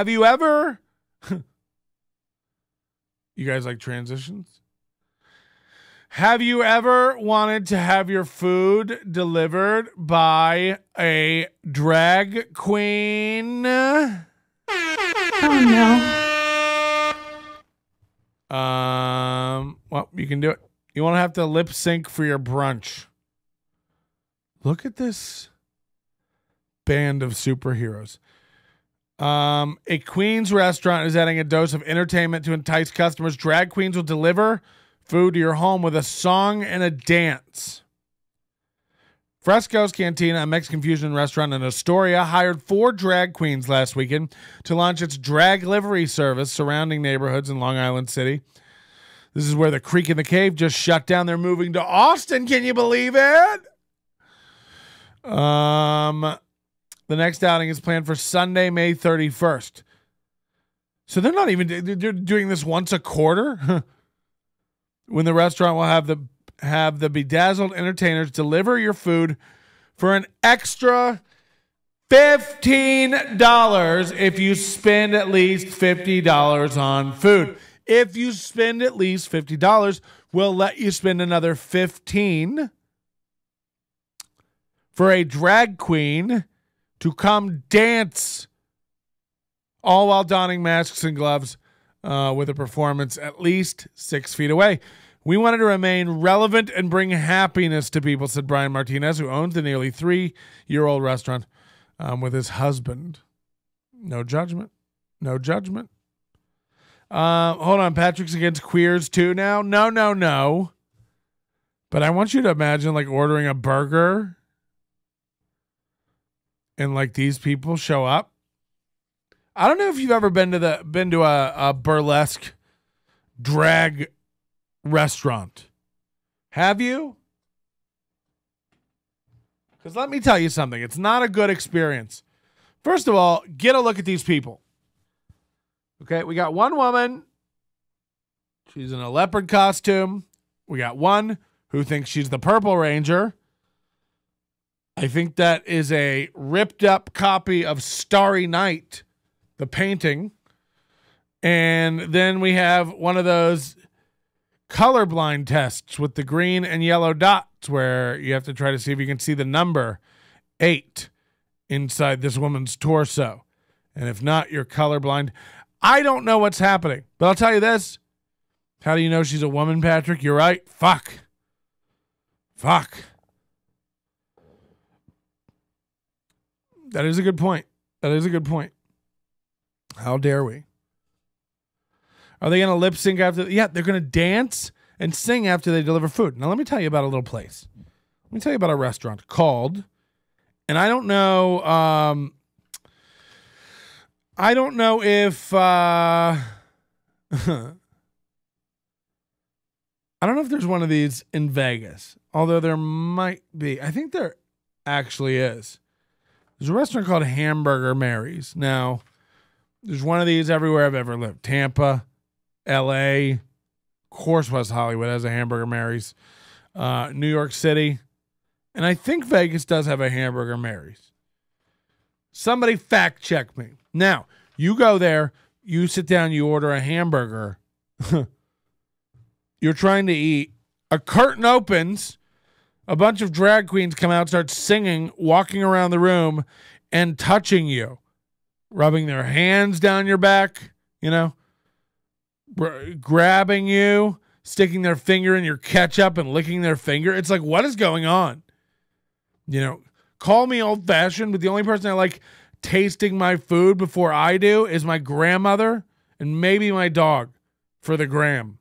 Have you ever... You guys like transitions? Have you ever wanted to have your food delivered by a drag queen? Oh, no. Well, you can do it. You won't have to lip sync for your brunch. Look at this band of superheroes. A Queens restaurant is adding a dose of entertainment to entice customers. Drag queens will deliver food to your home with a song and a dance. Fresco's Cantina, a Mexican fusion restaurant in Astoria, hired 4 drag queens last weekend to launch its drag livery service surrounding neighborhoods in Long Island City. This is where the Creek in the Cave just shut down. They're moving to Austin. Can you believe it? The next outing is planned for Sunday, May 31st. So they're not even they're doing this once a quarter. When the restaurant will have the bedazzled entertainers deliver your food for an extra $15 if you spend at least $50 on food. If you spend at least $50, we'll let you spend another $15 for a drag queen to come dance, all while donning masks and gloves with a performance at least 6 feet away. We wanted to remain relevant and bring happiness to people, said Brian Martinez, who owns the nearly 3-year-old restaurant with his husband. No judgment. No judgment. Hold on. Patrick's against queers too now? No. But I want you to imagine like ordering a burger and like these people show up. I don't know if you've ever been to a burlesque drag restaurant. Have you? Because let me tell you something. It's not a good experience. First of all, get a look at these people. Okay, we got one woman. She's in a leopard costume. We got one who thinks she's the Purple Ranger. I think that is a ripped up copy of Starry Night, the painting. And then we have one of those colorblind tests with the green and yellow dots where you have to try to see if you can see the number 8 inside this woman's torso. And if not, you're colorblind. I don't know what's happening, but I'll tell you this. How do you know she's a woman, Patrick? You're right. Fuck. That is a good point. How dare we? Are they going to lip sync after? Yeah, they're going to dance and sing after they deliver food. Now, let me tell you about a little place. Let me tell you about a restaurant called, and I don't know if, I don't know if there's one of these in Vegas, although there might be. I think there actually is. There's a restaurant called Hamburger Mary's. Now, there's one of these everywhere I've ever lived. Tampa, L.A., of course West Hollywood has a Hamburger Mary's. New York City. And I think Vegas does have a Hamburger Mary's. Somebody fact check me. Now, you go there, you sit down, you order a hamburger. You're trying to eat. A curtain opens. A bunch of drag queens come out, start singing, walking around the room, and touching you. Rubbing their hands down your back, grabbing you, sticking their finger in your ketchup and licking their finger. It's like, what is going on? Call me old-fashioned, but the only person I like tasting my food before I do is my grandmother and maybe my dog for the gram.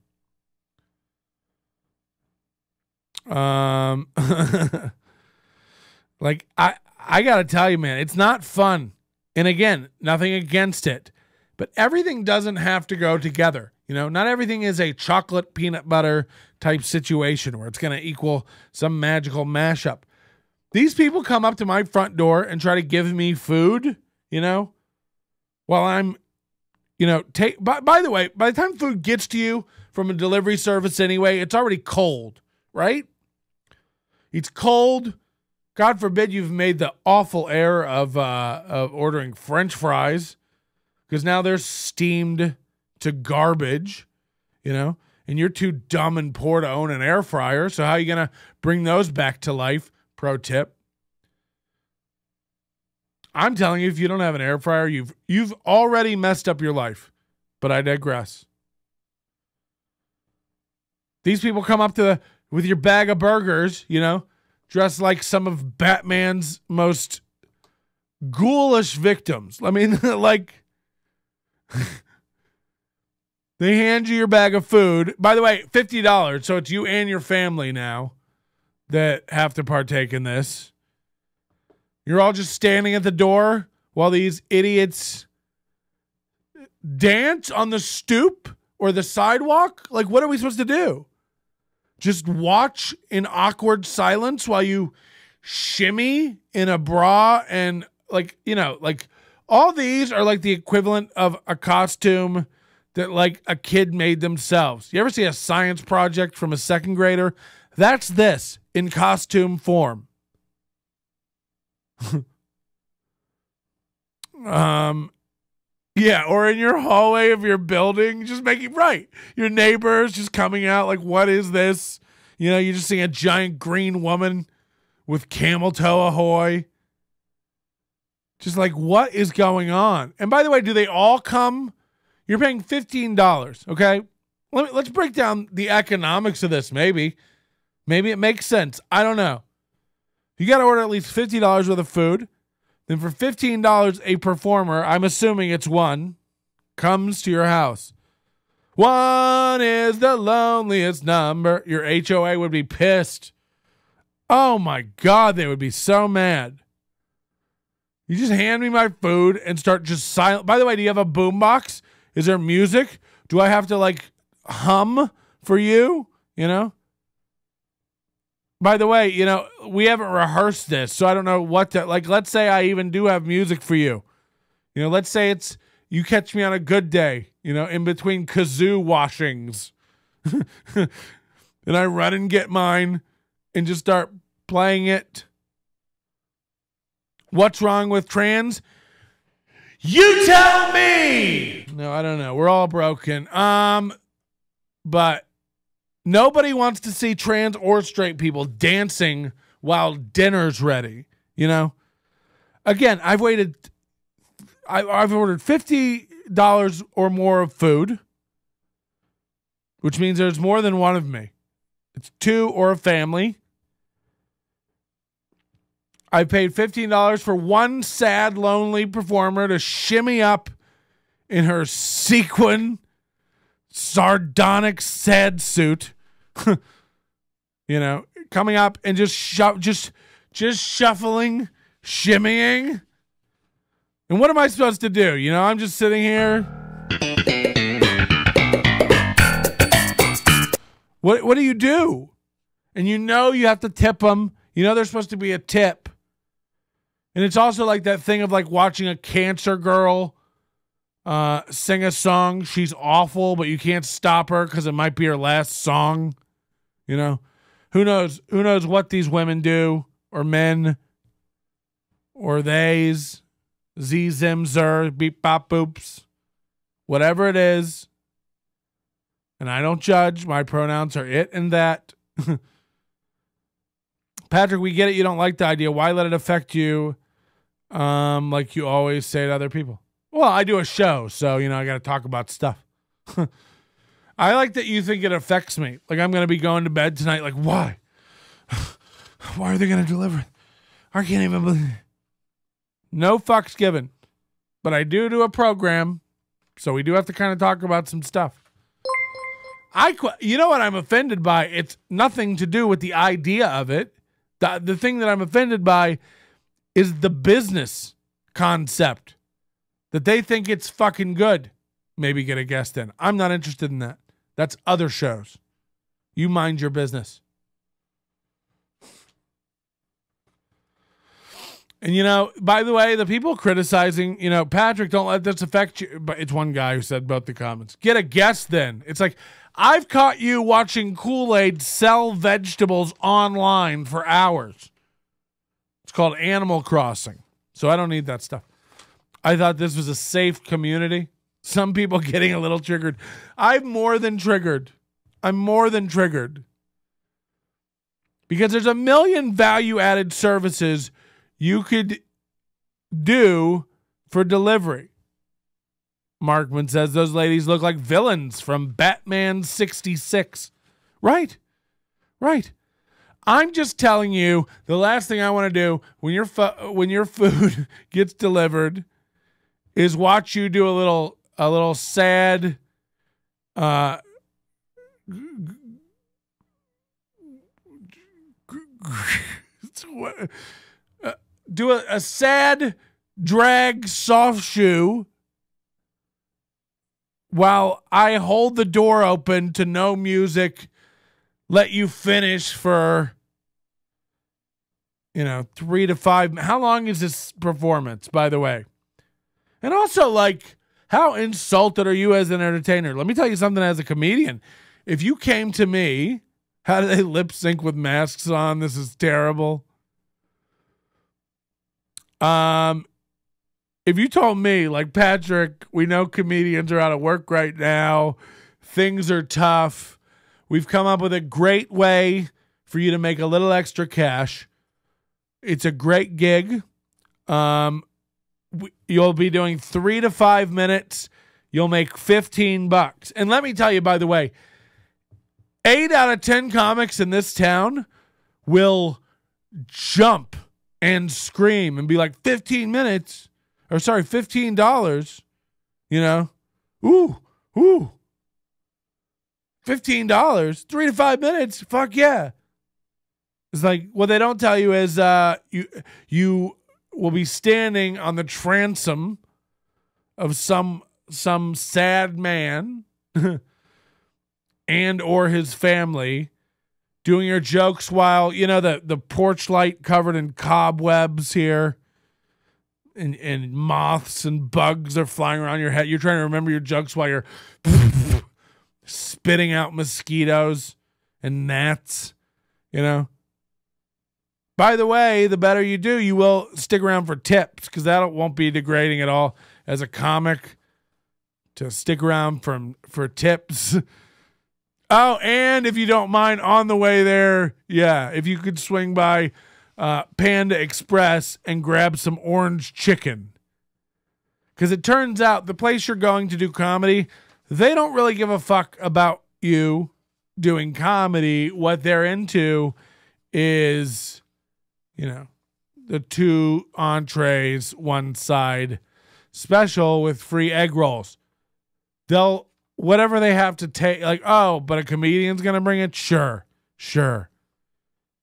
Like I gotta tell you, man, it's not fun. And again, nothing against it, but everything doesn't have to go together. Not everything is a chocolate peanut butter type situation where it's going to equal some magical mashup. These people come up to my front door and try to give me food, while I'm, by the way, by the time food gets to you from a delivery service anyway, it's already cold, right? It's cold. God forbid you've made the awful error of ordering French fries, because now they're steamed to garbage, you know, and you're too dumb and poor to own an air fryer. So how are you going to bring those back to life? Pro tip. I'm telling you, if you don't have an air fryer, you've already messed up your life. But I digress. These people come up with your bag of burgers, you know, dressed like some of Batman's most ghoulish victims. I mean, like, they hand you your bag of food. By the way, $50. So it's you and your family now that have to partake in this. You're all just standing at the door while these idiots dance on the stoop or the sidewalk. Like, what are we supposed to do? Just watch in awkward silence while you shimmy in a bra and, like, you know, like, all these are like the equivalent of a costume that, like, a kid made themselves. You ever see a science project from a second grader? That's this in costume form. Yeah, or in your hallway of your building, just making right. Your neighbors just coming out like, what is this? You know, you just see a giant green woman with camel toe ahoy. Just like, what is going on? And by the way, do they all come? You're paying $15, okay? Let's break down the economics of this, maybe. Maybe it makes sense. I don't know. You got to order at least $50 worth of food. Then for $15, a performer, I'm assuming it's one, comes to your house. One is the loneliest number. Your HOA would be pissed. Oh my God, they would be so mad. You just hand me my food and start just silent. By the way, do you have a boombox? Is there music? Do I have to, like, hum for you? You know? By the way, you know, we haven't rehearsed this, so I don't know what to, like, let's say I even do have music for you. You know, let's say it's, you catch me on a good day, you know, in between kazoo washings. And I run and get mine and just start playing it. What's wrong with trans? You tell me! No, I don't know. We're all broken. But nobody wants to see trans or straight people dancing while dinner's ready, you know? Again, I've ordered $50 or more of food, which means there's more than one of me. It's two or a family. I paid $15 for one sad, lonely performer to shimmy up in her sequin, sardonic, sad suit. You know, coming up and just shuffling, shimmying. And what am I supposed to do? You know, I'm just sitting here. What do you do? And you know you have to tip them. You know there's supposed to be a tip. And it's also like that thing of, like, watching a cancer girl sing a song. She's awful, but you can't stop her because it might be her last song. You know, who knows what these women do, or men, or theys, z, zim, zer, beep, bop, boops, whatever it is. And I don't judge. My pronouns are it and that. Patrick, we get it. You don't like the idea. Why let it affect you? Like you always say to other people. Well, I do a show, so, you know, I got to talk about stuff. I like that you think it affects me. Like I'm going to be going to bed tonight. Like, why? Why are they going to deliver it? I can't even believe it. No fucks given. But I do a program, so we do have to kind of talk about some stuff. You know what I'm offended by? It's nothing to do with the idea of it. The thing that I'm offended by is the business concept. That they think it's fucking good. Maybe get a guest in. I'm not interested in that. That's other shows. You mind your business. And, you know, by the way, the people criticizing, you know, Patrick, don't let this affect you. But it's one guy who said both the comments. Get a guest then. It's like, I've caught you watching Kool-Aid sell vegetables online for hours. It's called Animal Crossing. So I don't need that stuff. I thought this was a safe community. Some people getting a little triggered. I'm more than triggered. Because there's a million value-added services you could do for delivery. Markman says those ladies look like villains from Batman 66. Right. I'm just telling you, the last thing I want to do when your food gets delivered is watch you do a little sad do a sad drag soft shoe while I hold the door open to no music, let you finish for 3 to 5. How long is this performance, by the way? And also, like, how insulted are you as an entertainer? Let me tell you something as a comedian. If you came to me, how do they lip sync with masks on? This is terrible. If you told me, like, Patrick, we know comedians are out of work right now, things are tough, we've come up with a great way for you to make a little extra cash. It's a great gig. You'll be doing 3 to 5 minutes. You'll make $15. And let me tell you, by the way, 8 out of 10 comics in this town will jump and scream and be like, 15 minutes, or sorry, $15, ooh, $15, 3 to 5 minutes, fuck yeah. It's like, what they don't tell you is you will be standing on the transom of some sad man and or his family doing your jokes while, the porch light covered in cobwebs here and moths and bugs are flying around your head. You're trying to remember your jokes while you're spitting out mosquitoes and gnats, By the way, the better you do, you will stick around for tips, because that won't be degrading at all as a comic to stick around for tips. Oh, and if you don't mind, on the way there, if you could swing by Panda Express and grab some orange chicken. Because it turns out the place you're going to do comedy, they don't really give a fuck about you doing comedy. What they're into is, the 2 entrees, 1 side special with free egg rolls. They'll, whatever they have to take, like, oh, but a comedian's going to bring it? Sure.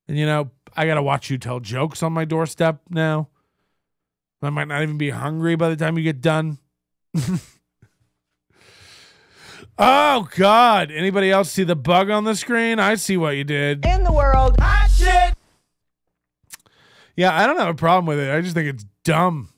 And, I got to watch you tell jokes on my doorstep now. I might not even be hungry by the time you get done. Oh, God. Anybody else see the bug on the screen? I see what you did. In the world. Hot shit. Yeah, I don't have a problem with it. I just think it's dumb.